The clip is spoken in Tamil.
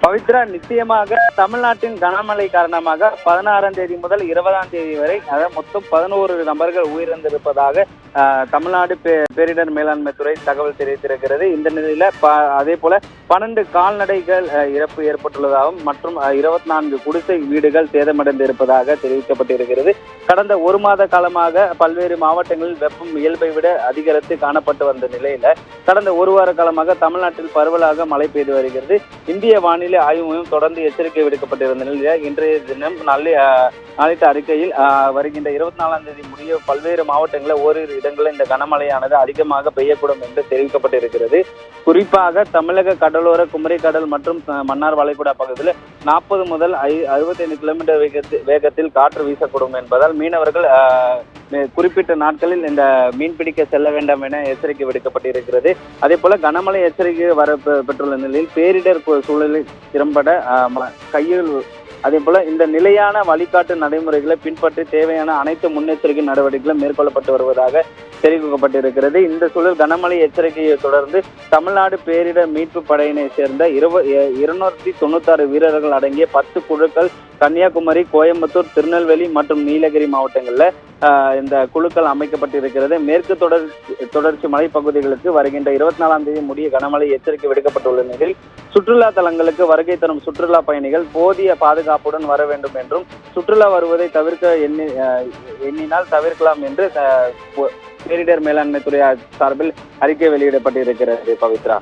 பவித்ரா, நிச்சயமாக தமிழ்நாட்டின் கனமழை காரணமாக 16ஆம் தேதி முதல் 20ஆம் தேதி வரை அதாவது மொத்தம் 11 நபர்கள் உயிரிழந்திருப்பதாக தமிழ்நாடு பேரிடர் மேலாண்மை துறை தகவல் தெரிவித்திருக்கிறது. இந்த நிலையில அதே போல 12 கால்நடைகள் இறப்பு ஏற்பட்டுள்ளதாகவும் மற்றும் 24 குடிசை வீடுகள் சேதமடைந்திருப்பதாக தெரிவிக்கப்பட்டிருக்கிறது. கடந்த ஒரு மாத காலமாக பல்வேறு மாவட்டங்களில் வெப்பம் இயல்பை விட அதிகரித்து காணப்பட்டு வந்த நிலையில கடந்த ஒரு வார காலமாக தமிழ்நாட்டில் பரவலாக மழை பெய்து வருகிறது. இந்திய வானிலை ஆய்வு மையம் தொடர்ந்து எச்சரிக்கை விடுக்கப்பட்டிருந்த நிலையில் இன்றைய தினம் நாளைத்த அறிக்கையில் வருகின்ற 24ஆம் தேதி முடிய பல்வேறு மாவட்டங்களில் ஓரிரு இடங்களில் இந்த கனமழையானது அதிகமாக பெய்யக்கூடும் என்று தெரிவிக்கப்பட்டிருக்கிறது. குறிப்பாக தமிழக கடலோர குமரி கடல் மற்றும் மன்னார் வளைகுடா பகுதியில் 40 முதல் 65 கிலோமீட்டர் வேகத்தில் காற்று வீசக்கூடும் என்பதால் மீனவர்கள் குறிப்பிட்ட நாட்களில் இந்த மீன்பிடிக்க செல்ல வேண்டாம் என எச்சரிக்கை விடுக்கப்பட்டிருக்கிறது. அதே போல கனமழை எச்சரிக்கை வர பெற்றுள்ள நிலையில் பேரிடர் சூழலில் திறம்பட கையில் அதே போல இந்த நிலையான வழிகாட்டு நடைமுறைகளை பின்பற்றி தேவையான அனைத்து முன்னெச்சரிக்கை நடவடிக்கைகளும் மேற்கொள்ளப்பட்டு வருவதாக தெரிவிக்கப்பட்டிருக்கிறது. இந்த சூழல் கனமழை எச்சரிக்கையை தொடர்ந்து தமிழ்நாடு பேரிடர் மீட்பு படையினை சேர்ந்த 296 வீரர்கள் அடங்கிய 10 குழுக்கள் கன்னியாகுமரி, கோயம்புத்தூர், திருநெல்வேலி மற்றும் நீலகிரி மாவட்டங்களில் இந்த குழுக்கள் அமைக்கப்பட்டிருக்கிறது. மேற்கு தொடர்ச்சி மலைப்பகுதிகளுக்கு வருகின்ற 24ஆம் தேதி முடிய கனமழை எச்சரிக்கை விடுக்கப்பட்டுள்ள நிலையில் சுற்றுலா தலங்களுக்கு வருகை தரும் சுற்றுலா பயணிகள் போதிய பாதுகாப்புடன் வர வேண்டும் என்றும் சுற்றுலா வருவதை எண்ணினால் தவிர்க்கலாம் என்று பேரிடர் மேலாண்மை துறை சார்பில் அறிக்கை வெளியிடப்பட்டிருக்கிறது. பவித்ரா.